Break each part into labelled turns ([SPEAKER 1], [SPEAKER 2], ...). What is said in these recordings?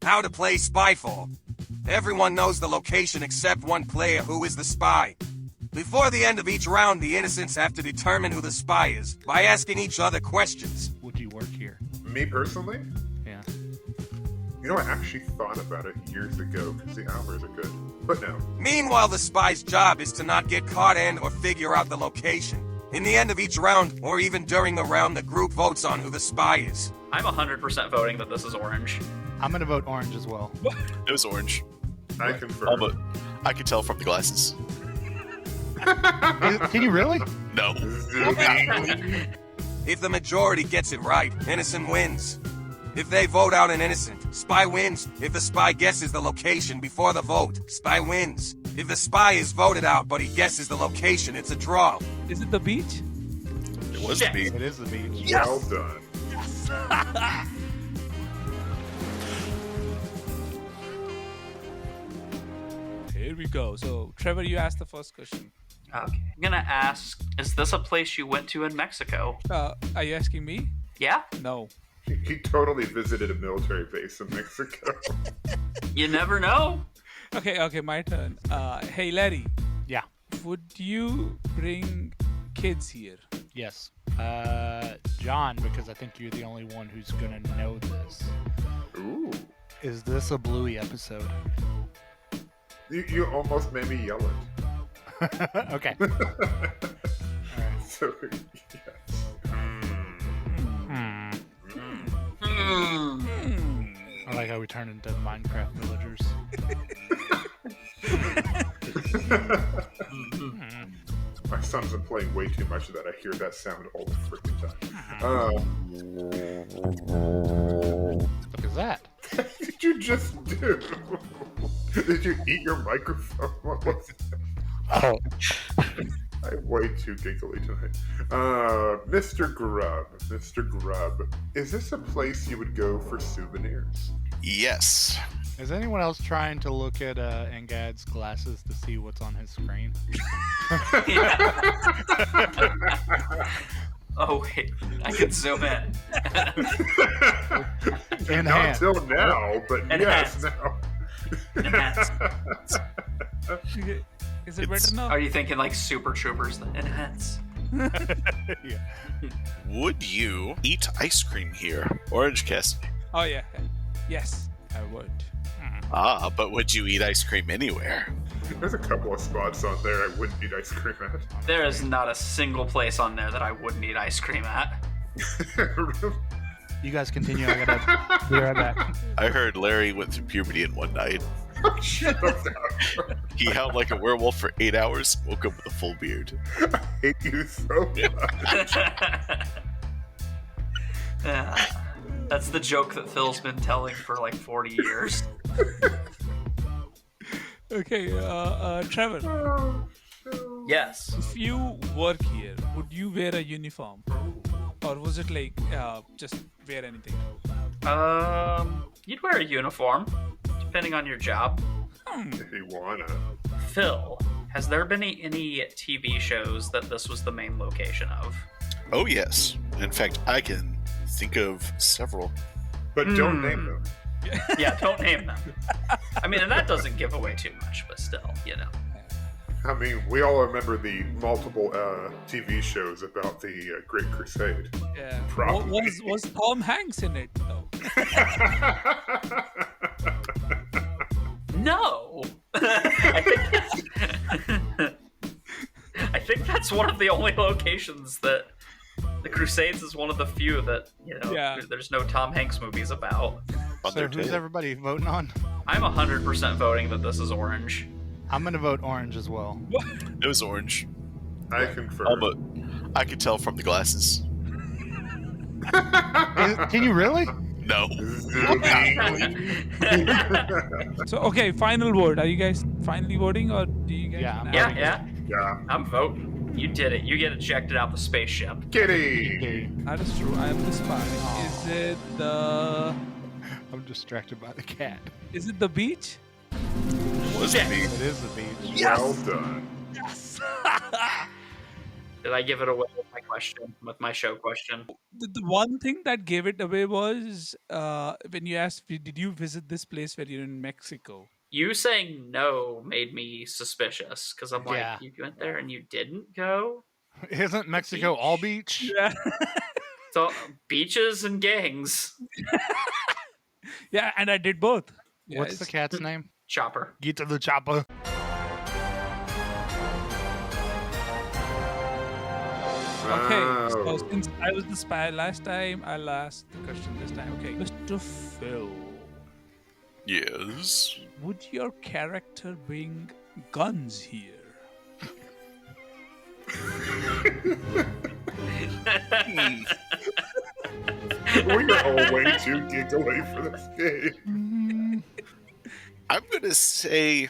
[SPEAKER 1] How to play Spyfall. Everyone knows the location except one player who is the spy. Before the end of each round, the innocents have to determine who the spy is by asking each other questions.
[SPEAKER 2] Would you work here?
[SPEAKER 3] Me personally?
[SPEAKER 2] Yeah.
[SPEAKER 3] You know, I actually thought about it years ago because the hours are good. But no.
[SPEAKER 1] Meanwhile, the spy's job is to not get caught and or figure out the location. In the end of each round, or even during the round, the group votes on who the spy is.
[SPEAKER 4] I'm 100% voting that this is orange.
[SPEAKER 2] I'm gonna vote orange as well.
[SPEAKER 5] It was orange.
[SPEAKER 3] I confirm.
[SPEAKER 5] But I could tell from the glasses.
[SPEAKER 2] Can you really?
[SPEAKER 5] No.
[SPEAKER 1] If the majority gets it right, innocent wins. If they vote out an innocent, spy wins. If the spy guesses the location before the vote, spy wins. If the spy is voted out but he guesses the location, it's a draw.
[SPEAKER 6] Is it the beach?
[SPEAKER 5] It was the beat.
[SPEAKER 2] It is the beach.
[SPEAKER 3] Well done.
[SPEAKER 6] Here we go. So, Trevor, you asked the first question.
[SPEAKER 4] Okay. I'm gonna ask, is this a place you went to in Mexico?
[SPEAKER 6] Are you asking me?
[SPEAKER 4] Yeah?
[SPEAKER 6] No.
[SPEAKER 3] He totally visited a military base in Mexico.
[SPEAKER 4] You never know.
[SPEAKER 6] Okay, my turn. Hey, Larry,
[SPEAKER 2] Yeah.
[SPEAKER 6] would you bring kids here?
[SPEAKER 2] Yes. John, because I think you're the only one who's gonna know this.
[SPEAKER 3] Ooh.
[SPEAKER 2] Is this a Bluey episode?
[SPEAKER 3] You almost made me yell it.
[SPEAKER 2] Okay.
[SPEAKER 3] So, yes.
[SPEAKER 2] I like how we turn into Minecraft villagers.
[SPEAKER 3] My son's been playing way too much of that. I hear that sound all the freaking time.
[SPEAKER 2] Look at that.
[SPEAKER 3] What did you just do? Did you eat your microphone? What was that? I'm way too giggly tonight. Mr. Grubb, is this a place you would go for souvenirs?
[SPEAKER 5] Yes.
[SPEAKER 2] Is anyone else trying to look at Engad's glasses to see what's on his screen?
[SPEAKER 4] Oh, wait. I can zoom in.
[SPEAKER 3] Not
[SPEAKER 2] Enhance.
[SPEAKER 3] till now, but yes,
[SPEAKER 4] Enhance.
[SPEAKER 3] now.
[SPEAKER 4] Enhance.
[SPEAKER 6] Is it
[SPEAKER 5] It's-
[SPEAKER 6] better now?
[SPEAKER 4] Are you thinking like Super Troopers? Enhance.
[SPEAKER 2] Yeah.
[SPEAKER 5] Would you eat ice cream here? Orange Kiss.
[SPEAKER 6] Oh, yeah. Yes, I would.
[SPEAKER 5] Ah, but would you eat ice cream anywhere?
[SPEAKER 3] There's a couple of spots on there I wouldn't eat ice cream at.
[SPEAKER 4] There is not a single place on there that I wouldn't eat ice cream at.
[SPEAKER 2] You guys continue. I gotta be right back.
[SPEAKER 5] I heard Larry went through puberty in one night.
[SPEAKER 3] Shut up.
[SPEAKER 5] He howled like a werewolf for 8 hours, woke up with a full beard.
[SPEAKER 3] I hate you so much.
[SPEAKER 4] Yeah. That's the joke that Phil's been telling for like 40 years.
[SPEAKER 6] Okay, Trevor,
[SPEAKER 4] Yes.
[SPEAKER 6] if you work here, would you wear a uniform? Or was it like, just wear anything?
[SPEAKER 4] You'd wear a uniform, depending on your job.
[SPEAKER 3] If you wanna.
[SPEAKER 4] Phil, has there been any TV shows that this was the main location of?
[SPEAKER 5] Oh, yes. In fact, I can think of several.
[SPEAKER 3] But don't name them.
[SPEAKER 4] Yeah, don't name them. I mean, and that doesn't give away too much, but still, you know.
[SPEAKER 3] I mean, we all remember the multiple TV shows about the Great Crusade.
[SPEAKER 6] Yeah.
[SPEAKER 3] Probably.
[SPEAKER 6] Was Tom Hanks in it, though?
[SPEAKER 4] No! I think that's one of the only locations that the Crusades is one of the few that, you know,
[SPEAKER 6] Yeah.
[SPEAKER 4] there's no Tom Hanks movies about.
[SPEAKER 2] So who's everybody voting on?
[SPEAKER 4] I'm 100% voting that this is orange.
[SPEAKER 2] I'm gonna vote orange as well.
[SPEAKER 5] It was orange.
[SPEAKER 3] I confirm.
[SPEAKER 5] Oh, but I could tell from the glasses.
[SPEAKER 2] Can you really?
[SPEAKER 5] No.
[SPEAKER 6] So, okay, final vote. Are you guys finally voting, or do you guys...
[SPEAKER 2] Yeah, I'm
[SPEAKER 4] Yeah,
[SPEAKER 2] voting.
[SPEAKER 4] yeah.
[SPEAKER 3] Yeah.
[SPEAKER 4] I'm voting. You did it. You get ejected out the spaceship.
[SPEAKER 3] Kitty!
[SPEAKER 2] Okay.
[SPEAKER 6] That is true. I am the spy. Is it the...
[SPEAKER 2] I'm distracted by the cat.
[SPEAKER 6] Is it the beach?
[SPEAKER 5] Was
[SPEAKER 4] Shit.
[SPEAKER 5] me.
[SPEAKER 2] It is the beach.
[SPEAKER 3] Well done.
[SPEAKER 4] Did I give it away with my question, with my show question.
[SPEAKER 6] The one thing that gave it away was when you asked, did you visit this place where you're in Mexico?
[SPEAKER 4] You saying no made me suspicious because I'm like,
[SPEAKER 2] Yeah.
[SPEAKER 4] you went there and you didn't go.
[SPEAKER 7] Isn't Mexico all beach?
[SPEAKER 6] Yeah.
[SPEAKER 4] So beaches and gangs.
[SPEAKER 6] Yeah, and I did both.
[SPEAKER 7] What's the cat's name?
[SPEAKER 4] Chopper.
[SPEAKER 7] Get to the chopper.
[SPEAKER 6] Okay, so
[SPEAKER 3] Oh.
[SPEAKER 6] since I was the spy last time, I'll ask the question this time. Okay, Mr. Phil,
[SPEAKER 5] Yes.
[SPEAKER 6] would your character bring guns here?
[SPEAKER 3] We are all way too giggly for this game.
[SPEAKER 5] I'm gonna say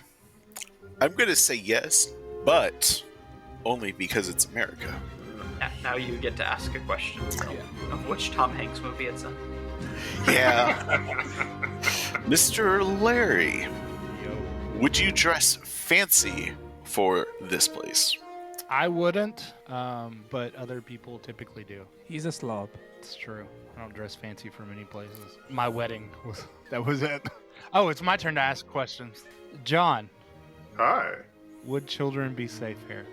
[SPEAKER 5] yes, but only because it's America.
[SPEAKER 4] Now you get to ask a question of which Tom Hanks movie it's in.
[SPEAKER 5] Yeah. Mr. Larry, would you dress fancy for this place?
[SPEAKER 7] I wouldn't, but other people typically do.
[SPEAKER 6] He's a slob.
[SPEAKER 7] It's true. I don't dress fancy for many places. My wedding was it. Oh, it's my turn to ask questions. John,
[SPEAKER 3] Hi.
[SPEAKER 7] would children be safe here?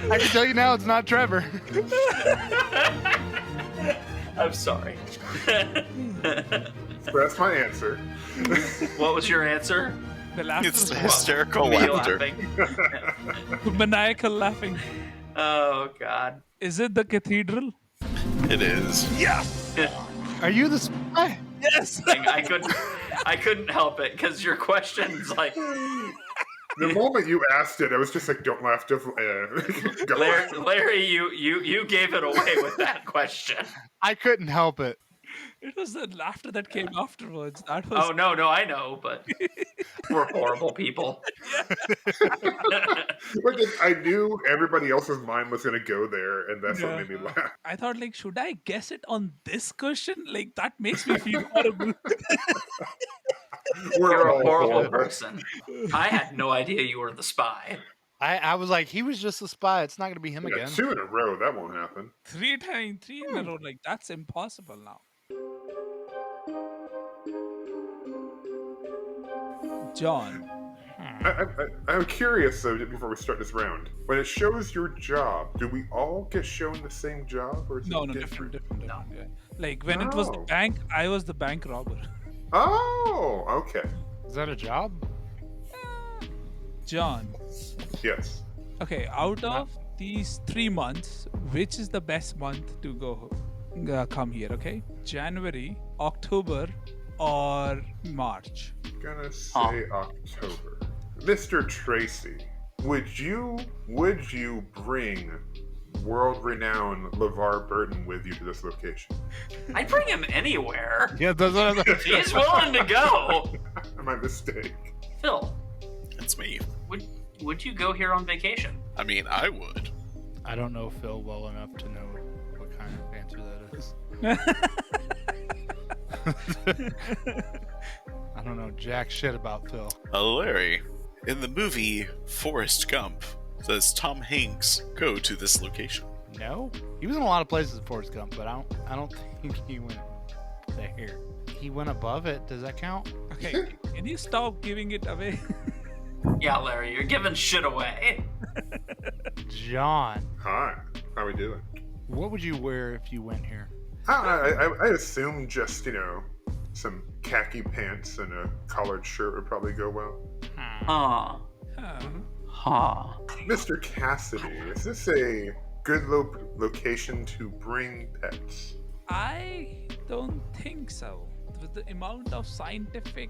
[SPEAKER 7] I can tell you now, it's not Trevor.
[SPEAKER 4] I'm sorry.
[SPEAKER 3] That's my answer.
[SPEAKER 4] What was your answer?
[SPEAKER 6] The laughter
[SPEAKER 5] It's
[SPEAKER 6] is
[SPEAKER 5] the hysterical
[SPEAKER 4] Me
[SPEAKER 5] laughter.
[SPEAKER 4] laughing.
[SPEAKER 6] maniacal laughing.
[SPEAKER 4] Oh God.
[SPEAKER 6] Is it the cathedral?
[SPEAKER 5] It is.
[SPEAKER 7] Are you the spy?
[SPEAKER 6] Yes.
[SPEAKER 4] I couldn't help it because your question's like,
[SPEAKER 3] The moment you asked it, I was just like, "Don't laugh, don't." Go
[SPEAKER 4] Larry, you gave it away with that question.
[SPEAKER 7] I couldn't help it.
[SPEAKER 6] It was the laughter that came afterwards. That was
[SPEAKER 4] Oh no, I know, but we're horrible people.
[SPEAKER 3] But I knew everybody else's mind was going to go there, and that's
[SPEAKER 6] Yeah.
[SPEAKER 3] what made me laugh.
[SPEAKER 6] I thought, like, should I guess it on this question? Like, that makes me feel horrible.
[SPEAKER 3] We're
[SPEAKER 4] You're
[SPEAKER 3] all
[SPEAKER 4] a horrible
[SPEAKER 3] horrible.
[SPEAKER 4] person. I had no idea you were the spy.
[SPEAKER 7] I was like, he was just a spy. It's not going to be him
[SPEAKER 3] Yeah,
[SPEAKER 7] again.
[SPEAKER 3] 2 in a row, that won't happen.
[SPEAKER 6] 3 in a row. Like, that's impossible now. John.
[SPEAKER 3] I'm curious though. Before we start this round, when it shows your job, do we all get shown the same job, or is
[SPEAKER 6] No,
[SPEAKER 3] it
[SPEAKER 6] no,
[SPEAKER 3] different?
[SPEAKER 6] different. Yeah. Like, when it was the
[SPEAKER 3] Oh.
[SPEAKER 6] bank, I was the bank robber.
[SPEAKER 3] Oh, okay.
[SPEAKER 7] Is that a job?
[SPEAKER 6] John.
[SPEAKER 3] Yes.
[SPEAKER 6] Okay, out of these 3 months, which is the best month to come here? Okay, January, October, or March?
[SPEAKER 3] Gonna say October. Mr. Tracy, would you bring world-renowned LeVar Burton with you to this location?
[SPEAKER 4] I'd bring him anywhere.
[SPEAKER 7] Yeah, that's what I
[SPEAKER 4] He's willing to go.
[SPEAKER 3] My mistake.
[SPEAKER 4] Phil,
[SPEAKER 5] It's me.
[SPEAKER 4] would you go here on vacation?
[SPEAKER 5] I mean, I would.
[SPEAKER 7] I don't know Phil well enough to know what kind of answer that is. I don't know jack shit about Phil.
[SPEAKER 5] Larry, in the movie Forrest Gump, does Tom Hanks go to this location?
[SPEAKER 7] No, he was in a lot of places in Forrest Gump, but I don't think he went there. He went above it. Does that count?
[SPEAKER 6] Okay, can you stop giving it away?
[SPEAKER 4] Yeah, Larry, you're giving shit away.
[SPEAKER 7] John,
[SPEAKER 3] Hi. How we doing?
[SPEAKER 7] what would you wear if you went here?
[SPEAKER 3] I assume just, some khaki pants and a collared shirt would probably go well.
[SPEAKER 4] Huh. Huh.
[SPEAKER 3] Mr. Cassidy, is this a good location to bring pets?
[SPEAKER 6] I don't think so. With the amount of scientific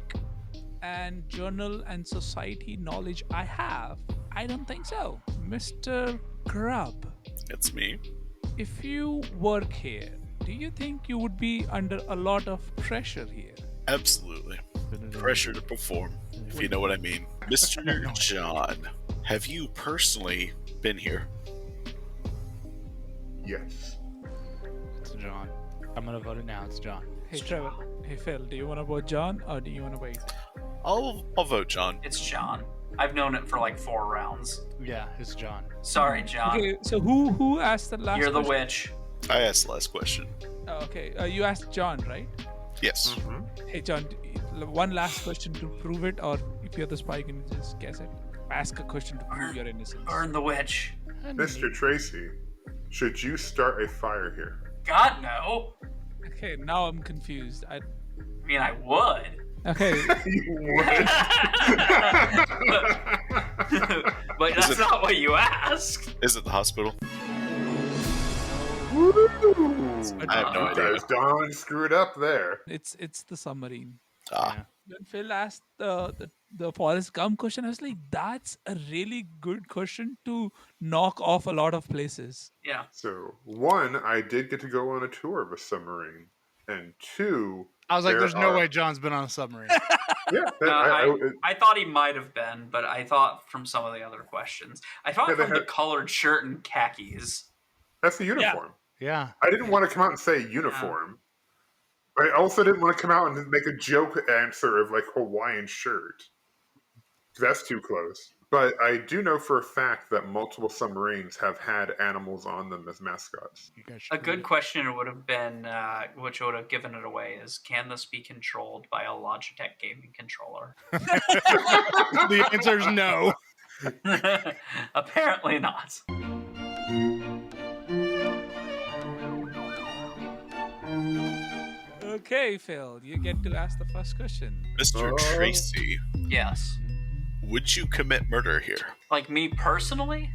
[SPEAKER 6] and journal and society knowledge I have, I don't think so. Mr. Grubb,
[SPEAKER 5] It's me.
[SPEAKER 6] if you work here, do you think you would be under a lot of pressure here?
[SPEAKER 5] Absolutely. Pressure to perform, if you know what I mean. Mr. John, have you personally been here?
[SPEAKER 3] Yes.
[SPEAKER 7] It's John. I'm gonna vote it now. It's John.
[SPEAKER 6] Hey Trevor, hey Phil, do you want to vote John or do you want to wait?
[SPEAKER 5] I'll vote John.
[SPEAKER 4] It's John. I've known it for like 4 rounds.
[SPEAKER 7] Yeah, it's John.
[SPEAKER 4] Sorry, John.
[SPEAKER 6] Okay, so who asked the last
[SPEAKER 4] You're the
[SPEAKER 6] question?
[SPEAKER 4] witch.
[SPEAKER 5] I asked the last question.
[SPEAKER 6] Oh, okay, you asked John, right?
[SPEAKER 5] Yes.
[SPEAKER 6] Hey, John, one last question to prove it, or if you're the spy, you can just guess it. Ask a question to prove your innocence.
[SPEAKER 4] Burn the witch.
[SPEAKER 3] Mr. Tracy, should you start a fire here?
[SPEAKER 4] God, no.
[SPEAKER 6] Okay, now I'm confused.
[SPEAKER 4] I mean, I would.
[SPEAKER 6] Okay,
[SPEAKER 3] You would.
[SPEAKER 4] But that's not what you asked.
[SPEAKER 5] Is it the hospital?
[SPEAKER 3] Woo!
[SPEAKER 5] I have no idea.
[SPEAKER 3] Guys, Don screwed up there.
[SPEAKER 6] it's the submarine.
[SPEAKER 5] Ah,
[SPEAKER 6] When Phil asked the Forrest Gump question, I was like, that's a really good question to knock off a lot of places.
[SPEAKER 4] Yeah.
[SPEAKER 3] So, one, I did get to go on a tour of a submarine. And two,
[SPEAKER 7] I was like,
[SPEAKER 3] there
[SPEAKER 7] there's no
[SPEAKER 3] are-
[SPEAKER 7] way John's been on a submarine.
[SPEAKER 3] Yeah,
[SPEAKER 4] I thought he might have been, but I thought from some of the other questions. I thought
[SPEAKER 3] Yeah, they
[SPEAKER 4] from the
[SPEAKER 3] had-
[SPEAKER 4] colored shirt and khakis.
[SPEAKER 3] that's the uniform.
[SPEAKER 7] Yeah.
[SPEAKER 3] I didn't want to come out and say uniform. I also didn't want to come out and make a joke answer of like Hawaiian shirt. That's too close. But I do know for a fact that multiple submarines have had animals on them as mascots.
[SPEAKER 7] You guys
[SPEAKER 4] A
[SPEAKER 7] should
[SPEAKER 4] good question would have been, which would have given it away, is can this be controlled by a Logitech gaming controller?
[SPEAKER 7] The answer is no.
[SPEAKER 4] Apparently not.
[SPEAKER 6] Okay, Phil, you get to ask the first question.
[SPEAKER 5] Mr.
[SPEAKER 3] Oh.
[SPEAKER 5] Tracy,
[SPEAKER 4] Yes.
[SPEAKER 5] would you commit murder here?
[SPEAKER 4] Like me personally,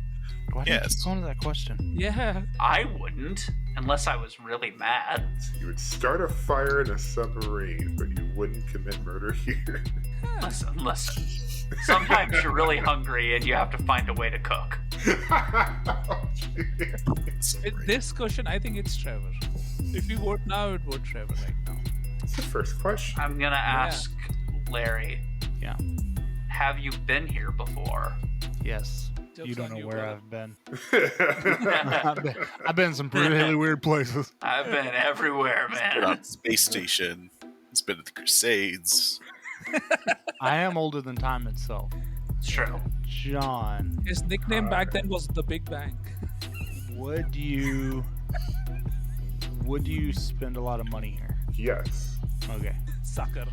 [SPEAKER 7] Why did you
[SPEAKER 5] Yes.
[SPEAKER 7] keep going to that question?
[SPEAKER 6] Yeah,
[SPEAKER 4] I wouldn't, unless I was really mad.
[SPEAKER 3] You would start a fire in a submarine, but you wouldn't commit murder here.
[SPEAKER 4] Listen. Sometimes you're really hungry and you have to find a way to cook.
[SPEAKER 6] this question, I think it's Trevor. If you vote now, it vote Trevor right now.
[SPEAKER 3] It's the first question.
[SPEAKER 4] I'm gonna ask Larry.
[SPEAKER 7] Yeah.
[SPEAKER 4] Have you been here before?
[SPEAKER 7] Yes.
[SPEAKER 6] Joke's
[SPEAKER 7] You don't
[SPEAKER 6] on
[SPEAKER 7] know where
[SPEAKER 6] brother.
[SPEAKER 7] I've been. I've been in some really weird places.
[SPEAKER 4] I've been everywhere,
[SPEAKER 5] Been
[SPEAKER 4] man.
[SPEAKER 5] on the space station. It's been at the Crusades.
[SPEAKER 7] I am older than time itself.
[SPEAKER 4] It's true.
[SPEAKER 7] John,
[SPEAKER 6] His nickname back then was the Big Bang.
[SPEAKER 7] would you spend a lot of money here?
[SPEAKER 3] Yes.
[SPEAKER 7] Okay.
[SPEAKER 6] Sucker.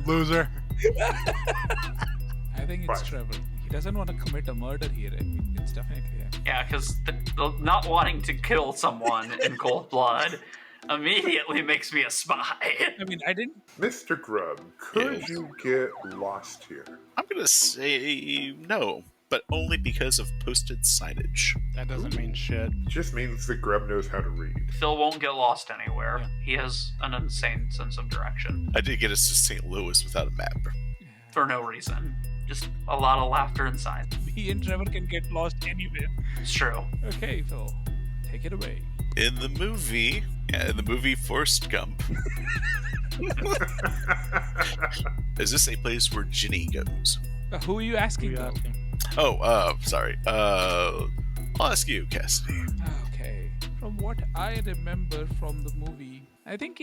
[SPEAKER 7] Loser.
[SPEAKER 6] I think it's
[SPEAKER 3] Fine.
[SPEAKER 6] Trevor. He doesn't want to commit a murder here. I mean, it's definitely him.
[SPEAKER 4] Yeah, because the not wanting to kill someone in cold blood immediately makes me a spy.
[SPEAKER 6] I mean, I didn't.
[SPEAKER 3] Mr. Grubb, could
[SPEAKER 5] Yes.
[SPEAKER 3] you get lost here?
[SPEAKER 5] I'm going to say no, but only because of posted signage.
[SPEAKER 7] That doesn't mean shit.
[SPEAKER 3] It just means that Grubb knows how to read.
[SPEAKER 4] Phil won't get lost anywhere.
[SPEAKER 7] Yeah.
[SPEAKER 4] He has an insane sense of direction
[SPEAKER 5] I did get us to St. Louis without a map.
[SPEAKER 4] for no reason. Just a lot of laughter and signs.
[SPEAKER 6] He and Trevor can get lost anywhere.
[SPEAKER 4] It's true.
[SPEAKER 6] Okay, Phil, take it away.
[SPEAKER 5] In the movie Forrest Gump, is this a place where Ginny goes?
[SPEAKER 6] Who are you asking?
[SPEAKER 7] Who you
[SPEAKER 6] though?
[SPEAKER 7] asking?
[SPEAKER 5] Oh, sorry. I'll ask you, Cassidy.
[SPEAKER 6] Okay. From what I remember from the movie, I think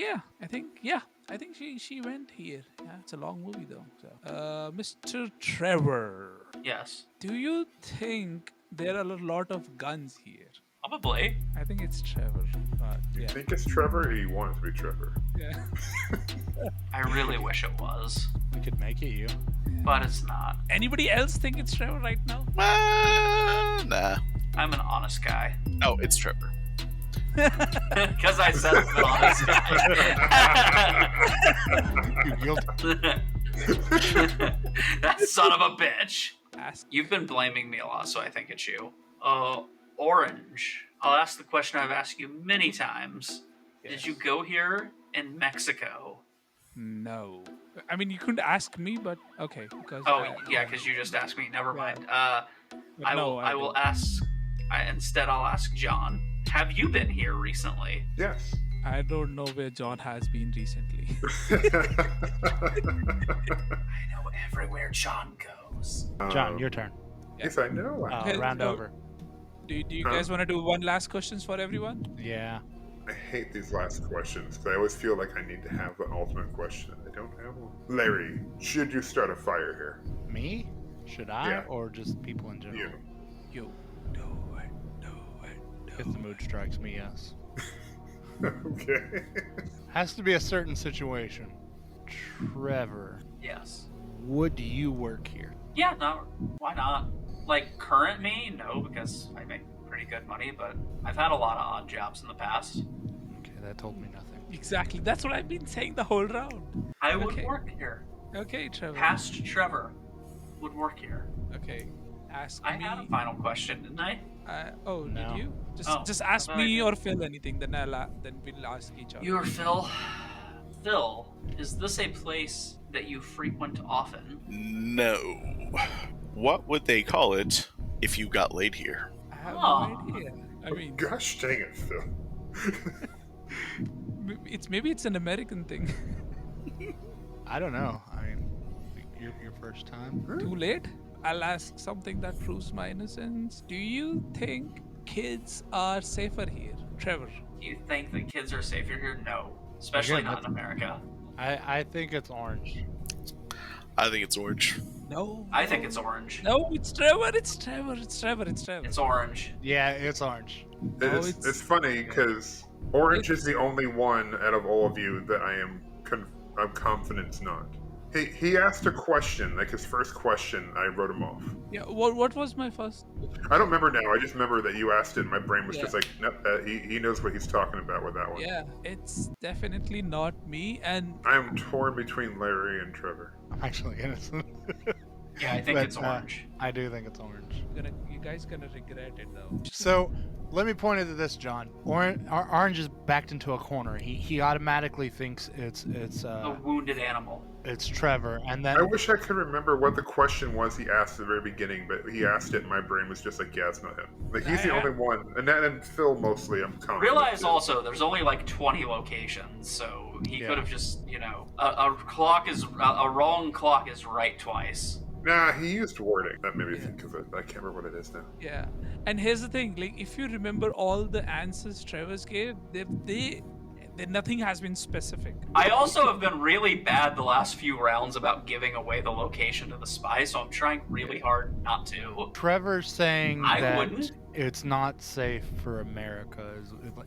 [SPEAKER 6] she went here. Yeah, it's a long movie though. So, Mr. Trevor,
[SPEAKER 4] Yes.
[SPEAKER 6] do you think there are a lot of guns here?
[SPEAKER 4] Probably.
[SPEAKER 6] I think it's Trevor. But
[SPEAKER 3] You
[SPEAKER 6] yeah,
[SPEAKER 3] think it's Trevor or you want it to be Trevor?
[SPEAKER 6] yeah.
[SPEAKER 4] I really wish it was,
[SPEAKER 7] We could make it you.
[SPEAKER 4] but it's not.
[SPEAKER 6] Anybody else think it's Trevor right now?
[SPEAKER 5] Nah.
[SPEAKER 4] I'm an honest guy.
[SPEAKER 5] Oh, it's Trevor.
[SPEAKER 4] Because I said I'm an honest guy. That son of a bitch.
[SPEAKER 6] Ask.
[SPEAKER 4] You've been blaming me a lot, so I think it's you. Orange. I'll ask the question I've asked you many times. Did you go here in Mexico?
[SPEAKER 6] No. I mean, you couldn't ask me, but okay. Because
[SPEAKER 4] Yeah, because you just asked me. Never mind.
[SPEAKER 6] but
[SPEAKER 4] I
[SPEAKER 6] no,
[SPEAKER 4] will
[SPEAKER 6] didn't.
[SPEAKER 4] ask. Instead, I'll ask John. Have you been here recently?
[SPEAKER 3] Yes.
[SPEAKER 6] I don't know where John has been recently.
[SPEAKER 4] I know everywhere John goes.
[SPEAKER 7] John, your turn.
[SPEAKER 3] Yes, I know.
[SPEAKER 6] Okay,
[SPEAKER 7] Round
[SPEAKER 6] so-
[SPEAKER 7] over.
[SPEAKER 6] Do you
[SPEAKER 3] Huh?
[SPEAKER 6] guys want to do one last questions for everyone?
[SPEAKER 7] Yeah.
[SPEAKER 3] I hate these last questions because I always feel like I need to have the ultimate question at don't have one. Larry, should you start a fire here?
[SPEAKER 7] Me? Should I,
[SPEAKER 3] Yeah.
[SPEAKER 7] or just people in general?
[SPEAKER 3] You.
[SPEAKER 6] You do it.
[SPEAKER 7] If the mood strikes me, yes.
[SPEAKER 3] Okay.
[SPEAKER 7] Has to be a certain situation. Trevor,
[SPEAKER 4] Yes.
[SPEAKER 7] would you work here?
[SPEAKER 4] Yeah, no, why not? Like, current me? No, because I make pretty good money, but I've had a lot of odd jobs in the past.
[SPEAKER 7] Okay, that told me nothing.
[SPEAKER 6] Exactly. That's what I've been saying the whole round.
[SPEAKER 4] I would
[SPEAKER 6] Okay.
[SPEAKER 4] work here.
[SPEAKER 6] Okay, Trevor.
[SPEAKER 4] Past Trevor would work here.
[SPEAKER 6] Okay. Ask
[SPEAKER 4] I
[SPEAKER 6] me.
[SPEAKER 4] had a final question, didn't I?
[SPEAKER 6] Oh,
[SPEAKER 7] No.
[SPEAKER 6] did you? Just
[SPEAKER 4] Oh,
[SPEAKER 6] just ask
[SPEAKER 4] I thought I
[SPEAKER 6] me
[SPEAKER 4] did.
[SPEAKER 6] or Phil anything, then then we'll ask each other.
[SPEAKER 4] You are Phil. Phil, is this a place that you frequent often?
[SPEAKER 5] No. What would they call it if you got laid here?
[SPEAKER 6] I have
[SPEAKER 4] Oh.
[SPEAKER 6] no idea. I mean,
[SPEAKER 3] Gosh dang it, Phil.
[SPEAKER 6] maybe it's an American thing.
[SPEAKER 7] I don't know. I mean, your first time?
[SPEAKER 6] Too late? I'll ask something that proves my innocence. Do you think kids are safer here, Trevor?
[SPEAKER 4] Do you think that kids are safer here? No. Especially
[SPEAKER 7] Again,
[SPEAKER 4] not in America.
[SPEAKER 7] I think it's orange.
[SPEAKER 5] I think it's orange.
[SPEAKER 6] No.
[SPEAKER 4] I think it's orange.
[SPEAKER 6] No, it's Trevor. It's Trevor. It's Trevor. It's Trevor.
[SPEAKER 4] It's orange.
[SPEAKER 7] Yeah, it's orange.
[SPEAKER 3] It's funny because Orange is the only one out of all of you that I'm confident not. He asked a question, like his first question. I wrote him off.
[SPEAKER 6] Yeah. What was my first?
[SPEAKER 3] I don't remember now. I just remember that you asked it. And my brain was
[SPEAKER 6] Yeah.
[SPEAKER 3] just like, nope, he knows what he's talking about with that one.
[SPEAKER 6] Yeah, it's definitely not me. And
[SPEAKER 3] I am torn between Larry and Trevor.
[SPEAKER 7] I'm actually innocent.
[SPEAKER 4] Yeah, I think
[SPEAKER 7] But,
[SPEAKER 4] it's orange.
[SPEAKER 7] I do think it's orange.
[SPEAKER 6] you guys gonna regret it though.
[SPEAKER 7] So, let me point it to this, John. Orange is backed into a corner. He automatically thinks it's
[SPEAKER 4] A wounded animal.
[SPEAKER 7] it's Trevor, and then
[SPEAKER 3] I wish I could remember what the question was he asked at the very beginning, but he asked it, and my brain was just like, yeah, it's not him. Like he's the only one, and Phil mostly. I'm confident.
[SPEAKER 4] Realize
[SPEAKER 3] is.
[SPEAKER 4] also, there's only like 20 locations, so he
[SPEAKER 7] Yeah.
[SPEAKER 4] could have just, a wrong clock is right twice.
[SPEAKER 3] Nah, he used wording. That made me think of it. I can't remember what it is now.
[SPEAKER 6] Yeah, and here's the thing: like, if you remember all the answers Trevor's gave, nothing has been specific.
[SPEAKER 4] I also have been really bad the last few rounds about giving away the location to the spy, so I'm trying really hard not to.
[SPEAKER 7] Trevor's saying
[SPEAKER 4] I
[SPEAKER 7] that
[SPEAKER 4] wouldn't.
[SPEAKER 7] it's not safe for America.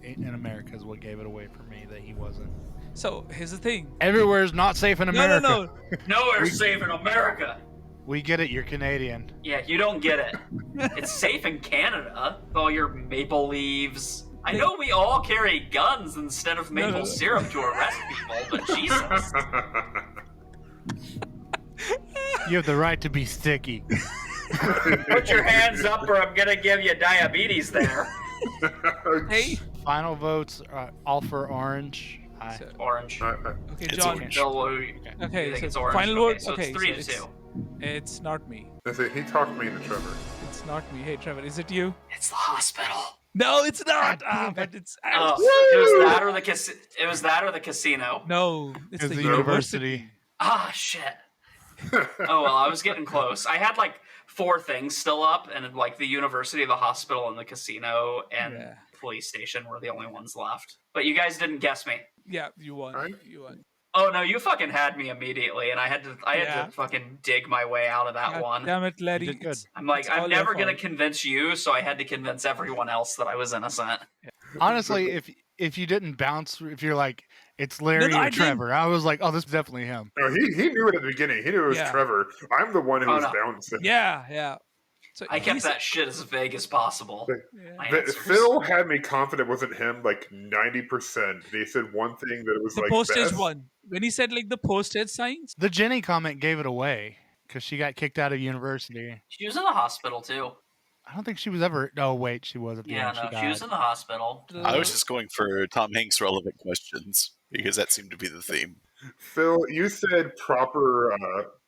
[SPEAKER 7] In America is what gave it away for me that he wasn't.
[SPEAKER 6] So here's the thing:
[SPEAKER 7] Everywhere is not safe in America.
[SPEAKER 6] no.
[SPEAKER 4] Nowhere's safe in America.
[SPEAKER 7] We get it. You're Canadian.
[SPEAKER 4] Yeah, you don't get it. It's safe in Canada with all your maple leaves. I know we all carry guns instead of maple
[SPEAKER 6] no.
[SPEAKER 4] syrup to arrest people, but Jesus.
[SPEAKER 7] You have the right to be sticky.
[SPEAKER 4] Put your hands up or I'm gonna give you diabetes there.
[SPEAKER 6] Hey,
[SPEAKER 7] Final votes all for orange. Aye.
[SPEAKER 6] so-
[SPEAKER 4] Orange.
[SPEAKER 6] okay,
[SPEAKER 5] It's
[SPEAKER 6] John.
[SPEAKER 5] orange.
[SPEAKER 4] Bill, what do you
[SPEAKER 6] Okay,
[SPEAKER 4] think
[SPEAKER 6] so
[SPEAKER 4] it's orange?
[SPEAKER 6] final
[SPEAKER 4] Okay,
[SPEAKER 6] vote.
[SPEAKER 4] so
[SPEAKER 6] Okay,
[SPEAKER 4] it's 3
[SPEAKER 6] so
[SPEAKER 4] to 2.
[SPEAKER 6] It's not me.
[SPEAKER 3] He talked me into Trevor.
[SPEAKER 6] It's not me. Hey, Trevor, is it you?
[SPEAKER 4] It's the hospital.
[SPEAKER 6] No, it's not. But it's
[SPEAKER 4] Oh, it was that or the casino.
[SPEAKER 6] no. It's
[SPEAKER 7] It's
[SPEAKER 6] the
[SPEAKER 7] the
[SPEAKER 6] university.
[SPEAKER 7] university.
[SPEAKER 4] Ah, shit. Oh well, I was getting close. I had like 4 things still up, and like the university, the hospital, and the casino, and
[SPEAKER 6] Yeah.
[SPEAKER 4] police station were the only ones left. But you guys didn't guess me.
[SPEAKER 6] Yeah, you won.
[SPEAKER 3] Right?
[SPEAKER 6] You won.
[SPEAKER 4] Oh no, you fucking had me immediately, and I had
[SPEAKER 6] Yeah.
[SPEAKER 4] to fucking dig my way out of that
[SPEAKER 6] God
[SPEAKER 4] one.
[SPEAKER 6] Damn it, Larry.
[SPEAKER 7] You did good.
[SPEAKER 6] it's-
[SPEAKER 4] I'm like,
[SPEAKER 6] it's all
[SPEAKER 4] I'm
[SPEAKER 6] your
[SPEAKER 4] never gonna
[SPEAKER 6] fault.
[SPEAKER 4] convince you, so I had to convince everyone else that I was innocent.
[SPEAKER 7] Honestly, if you didn't bounce, if you're like it's Larry
[SPEAKER 6] I
[SPEAKER 7] or
[SPEAKER 6] didn't.
[SPEAKER 7] Trevor, I was like, oh, this is definitely him.
[SPEAKER 3] No, he knew it at the beginning. He knew it was
[SPEAKER 6] Yeah.
[SPEAKER 3] Trevor. I'm the one who
[SPEAKER 4] Oh,
[SPEAKER 3] was
[SPEAKER 4] no.
[SPEAKER 3] bouncing.
[SPEAKER 6] Yeah. So
[SPEAKER 4] I kept
[SPEAKER 6] he's-
[SPEAKER 4] that shit as vague as possible.
[SPEAKER 6] Yeah.
[SPEAKER 4] My
[SPEAKER 3] But
[SPEAKER 4] answers.
[SPEAKER 3] Phil had me confident it wasn't him like 90%. He said one thing that it was
[SPEAKER 6] The
[SPEAKER 3] like
[SPEAKER 6] postage
[SPEAKER 3] best.
[SPEAKER 6] one. When he said like the postage signs.
[SPEAKER 7] The Jenny comment gave it away because she got kicked out of university.
[SPEAKER 4] She was in the hospital too.
[SPEAKER 7] I don't think she was ever. Oh wait, she was at the
[SPEAKER 4] Yeah,
[SPEAKER 7] end.
[SPEAKER 4] no,
[SPEAKER 7] She
[SPEAKER 4] she was
[SPEAKER 7] died.
[SPEAKER 4] in the hospital.
[SPEAKER 5] I was just going for Tom Hanks relevant questions because that seemed to be the theme.
[SPEAKER 3] Phil, you said proper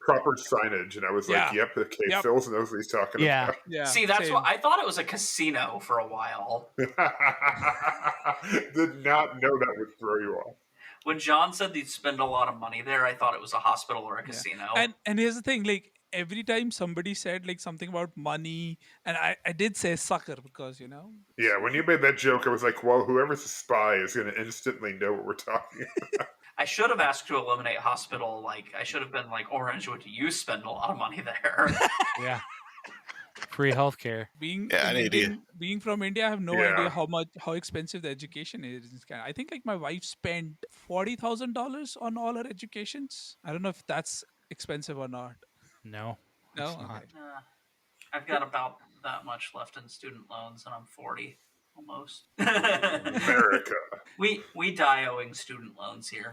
[SPEAKER 3] signage, and I was like,
[SPEAKER 6] Yeah.
[SPEAKER 3] "Yep, okay."
[SPEAKER 6] Yep.
[SPEAKER 3] Phil knows what he's talking
[SPEAKER 7] Yeah.
[SPEAKER 3] about.
[SPEAKER 6] Yeah.
[SPEAKER 4] See, that's
[SPEAKER 6] same.
[SPEAKER 4] what I thought it was a casino for a while.
[SPEAKER 3] Did not know that would throw you off.
[SPEAKER 4] When John said they'd spend a lot of money there, I thought it was a hospital or a casino.
[SPEAKER 6] And here's the thing, like every time somebody said like something about money, and I did say sucker because
[SPEAKER 3] Yeah, when you made that joke, I was like, "Well, whoever's a spy is going to instantly know what we're talking about."
[SPEAKER 4] I should have asked to eliminate hospital. Like, I should have been like, Orange, would you spend a lot of money there?
[SPEAKER 7] Yeah. Free healthcare.
[SPEAKER 6] Being
[SPEAKER 5] Yeah,
[SPEAKER 6] an
[SPEAKER 5] an idea.
[SPEAKER 6] Indian, being from India, I have no
[SPEAKER 3] Yeah.
[SPEAKER 6] idea how expensive the education is. I think like my wife spent $40,000 on all her educations. I don't know if that's expensive or not.
[SPEAKER 7] No.
[SPEAKER 6] No,
[SPEAKER 7] It's not.
[SPEAKER 6] okay.
[SPEAKER 4] I've got about that much left in student loans, and I'm 40 almost.
[SPEAKER 3] America.
[SPEAKER 4] we die owing student loans here.